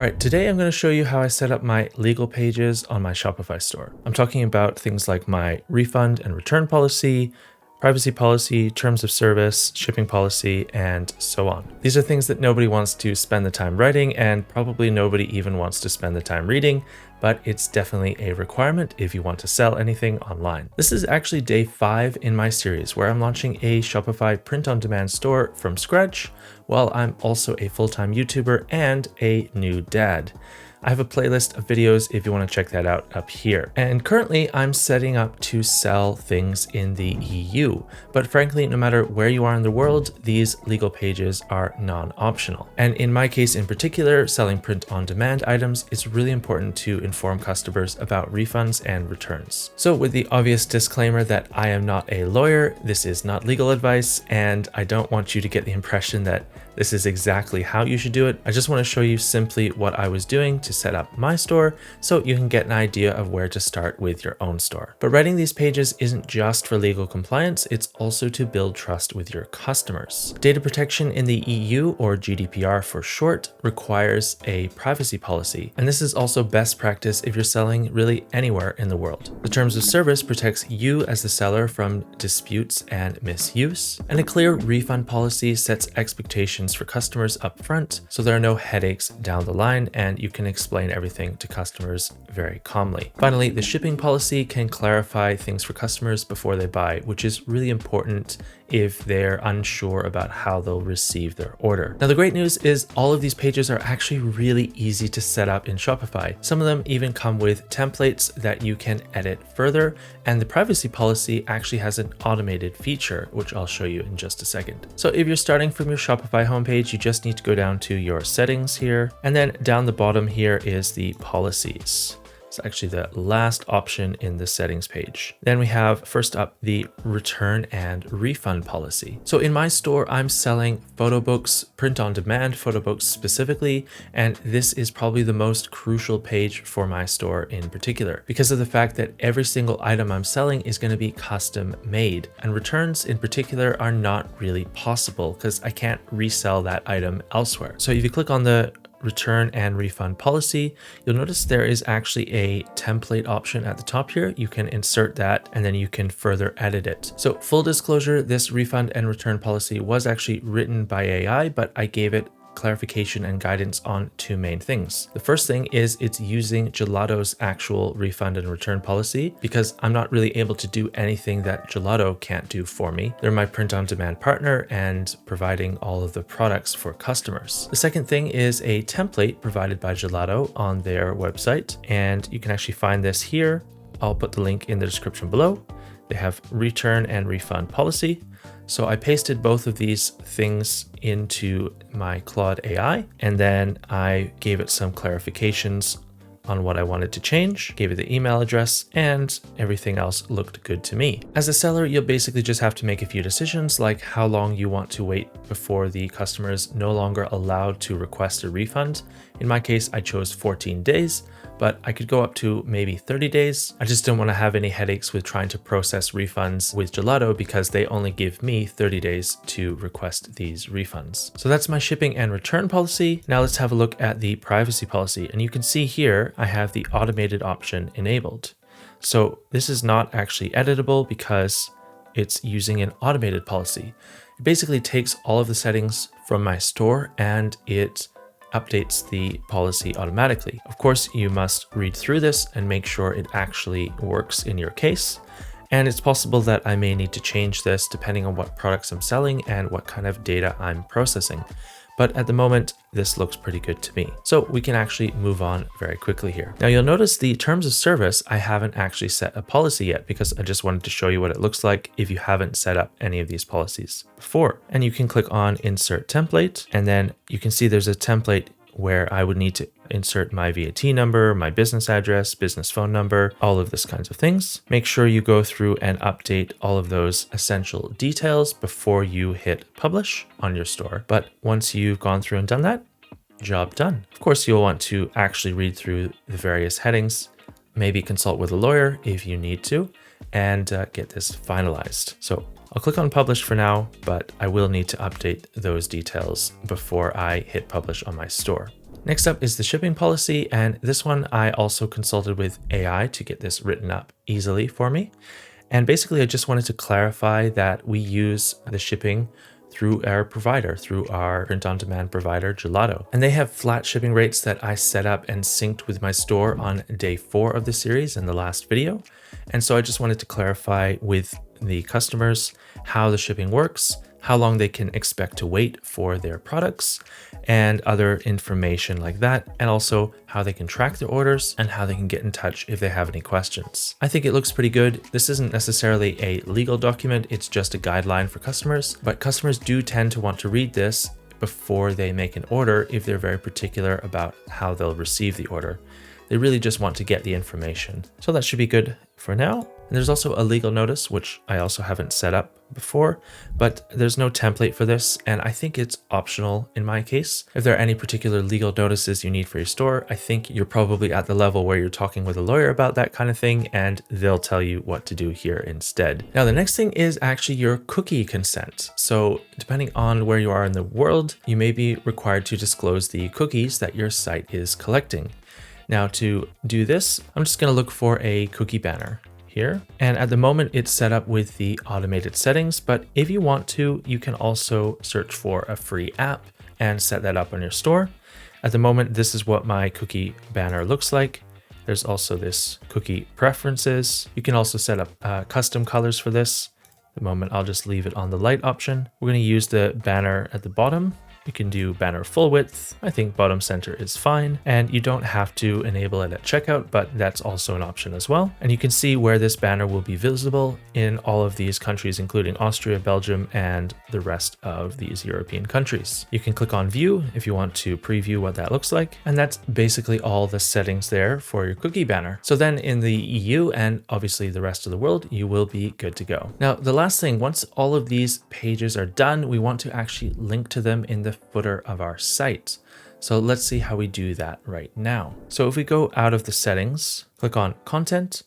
All right, today I'm going to show you how I set up my legal pages on my Shopify store. I'm talking about things like my refund and return policy, privacy policy, terms of service, shipping policy, and so on. These are things that nobody wants to spend the time writing, and probably nobody even wants to spend the time reading, but it's definitely a requirement if you want to sell anything online. This is actually day 5 in my series where I'm launching a Shopify print-on-demand store from scratch, while I'm also a full-time YouTuber and a new dad. I have a playlist of videos if you want to check that out up here. And currently I'm setting up to sell things in the EU, but frankly, no matter where you are in the world, these legal pages are non-optional. And in my case in particular, selling print-on-demand items, it's really important to inform customers about refunds and returns. So with the obvious disclaimer that I am not a lawyer, this is not legal advice, and I don't want you to get the impression that this is exactly how you should do it. I just want to show you simply what I was doing to set up my store so you can get an idea of where to start with your own store. But writing these pages isn't just for legal compliance, it's also to build trust with your customers. Data protection in the EU, or GDPR for short, requires a privacy policy. And this is also best practice if you're selling really anywhere in the world. The terms of service protects you as the seller from disputes and misuse. And a clear refund policy sets expectations for customers up front, so there are no headaches down the line and you can explain everything to customers very calmly. Finally, the shipping policy can clarify things for customers before they buy, which is really important if they're unsure about how they'll receive their order. Now, the great news is all of these pages are actually really easy to set up in Shopify. Some of them even come with templates that you can edit further, and the privacy policy actually has an automated feature, which I'll show you in just a second. So if you're starting from your Shopify homepage, you just need to go down to your settings here, and then down the bottom here is the policies. It's actually the last option in the settings page. Then we have first up the return and refund policy. So in my store, I'm selling photo books, print on demand photo books specifically, and this is probably the most crucial page for my store in particular because of the fact that every single item I'm selling is going to be custom made, and returns in particular are not really possible because I can't resell that item elsewhere. So if you click on the return and refund policy, you'll notice there is actually a template option at the top here. You can insert that and then you can further edit it. So full disclosure, this refund and return policy was actually written by AI, but I gave it clarification and guidance on 2 main things. The first thing is it's using Gelato's actual refund and return policy because I'm not really able to do anything that Gelato can't do for me. They're my print-on-demand partner and providing all of the products for customers. The second thing is a template provided by Gelato on their website, and you can actually find this here. I'll put the link in the description below. They have return and refund policy. So I pasted both of these things into my Claude AI, and then I gave it some clarifications on what I wanted to change, gave it the email address, and everything else looked good to me. As a seller, you'll basically just have to make a few decisions, like how long you want to wait before the customer is no longer allowed to request a refund. In my case, I chose 14 days, but I could go up to maybe 30 days. I just don't want to have any headaches with trying to process refunds with Gelato because they only give me 30 days to request these refunds. So that's my shipping and return policy. Now let's have a look at the privacy policy. And you can see here, I have the automated option enabled. So this is not actually editable because it's using an automated policy. It basically takes all of the settings from my store and it updates the policy automatically. Of course, you must read through this and make sure it actually works in your case. And it's possible that I may need to change this depending on what products I'm selling and what kind of data I'm processing. But at the moment, this looks pretty good to me. So we can actually move on very quickly here. Now you'll notice the terms of service, I haven't actually set a policy yet because I just wanted to show you what it looks like if you haven't set up any of these policies before. And you can click on insert template, and then you can see there's a template where I would need to insert my VAT number, my business address, business phone number, all of this kinds of things. Make sure you go through and update all of those essential details before you hit publish on your store. But once you've gone through and done that, job done. Of course, you'll want to actually read through the various headings, maybe consult with a lawyer if you need to, and get this finalized. So I'll click on publish for now, but I will need to update those details before I hit publish on my store. Next up is the shipping policy, and this one I also consulted with AI to get this written up easily for me. And basically I just wanted to clarify that we use the shipping through our provider, through our print-on-demand provider, Gelato. And they have flat shipping rates that I set up and synced with my store on day 4 of the series in the last video. And so I just wanted to clarify with the customers how the shipping works, how long they can expect to wait for their products, and other information like that, and also how they can track their orders and how they can get in touch if they have any questions. I think it looks pretty good. This isn't necessarily a legal document, it's just a guideline for customers, but customers do tend to want to read this before they make an order if they're very particular about how they'll receive the order. They really just want to get the information. So that should be good for now. And there's also a legal notice, which I also haven't set up before, but there's no template for this, and I think it's optional in my case. If there are any particular legal notices you need for your store, I think you're probably at the level where you're talking with a lawyer about that kind of thing, and they'll tell you what to do here instead. Now, the next thing is actually your cookie consent. So depending on where you are in the world, you may be required to disclose the cookies that your site is collecting. Now, to do this, I'm just going to look for a cookie banner here. And at the moment it's set up with the automated settings, but if you want to, you can also search for a free app and set that up on your store. At the moment, this is what my cookie banner looks like. There's also this cookie preferences. You can also set up custom colors for this. At the moment, I'll just leave it on the light option. We're going to use the banner at the bottom. You can do banner full width. I think bottom center is fine, and you don't have to enable it at checkout, but that's also an option as well. And you can see where this banner will be visible in all of these countries, including Austria, Belgium, and the rest of these European countries. You can click on view if you want to preview what that looks like. And that's basically all the settings there for your cookie banner. So then in the EU and obviously the rest of the world, you will be good to go. Now, the last thing, once all of these pages are done, we want to actually link to them in the footer of our site. So let's see how we do that right now. So if we go out of the settings, click on content,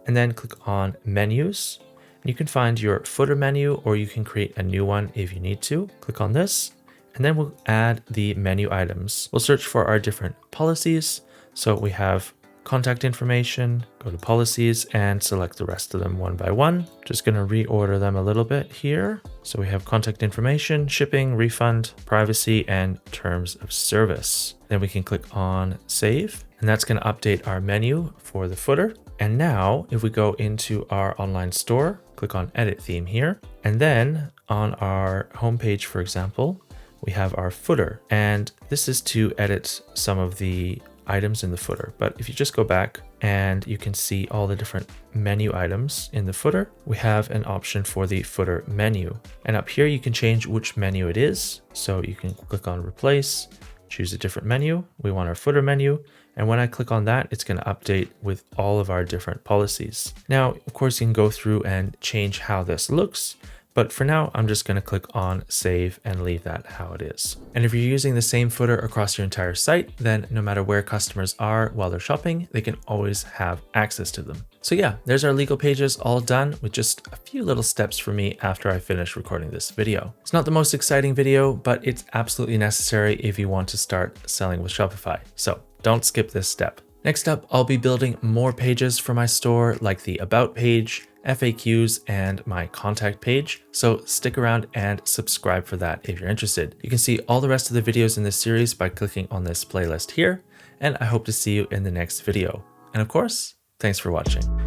and then click on menus, you can find your footer menu, or you can create a new one if you need to. Click on this, and then we'll add the menu items. We'll search for our different policies. So we have contact information, go to policies, and select the rest of them one by one. Just going to reorder them a little bit here. So we have contact information, shipping, refund, privacy, and terms of service. Then we can click on save, and that's going to update our menu for the footer. And now if we go into our online store, click on edit theme here, and then on our homepage, for example, we have our footer, and this is to edit some of the items in the footer. But if you just go back and you can see all the different menu items in the footer, we have an option for the footer menu. And up here, you can change which menu it is. So you can click on replace, choose a different menu. We want our footer menu. And when I click on that, it's going to update with all of our different policies. Now, of course, you can go through and change how this looks. But for now, I'm just going to click on save and leave that how it is. And if you're using the same footer across your entire site, then no matter where customers are while they're shopping, they can always have access to them. So yeah, there's our legal pages all done with just a few little steps for me after I finish recording this video. It's not the most exciting video, but it's absolutely necessary if you want to start selling with Shopify. So don't skip this step. Next up, I'll be building more pages for my store, like the About page, FAQs, and my contact page. So stick around and subscribe for that if you're interested. You can see all the rest of the videos in this series by clicking on this playlist here, and I hope to see you in the next video. And of course, thanks for watching.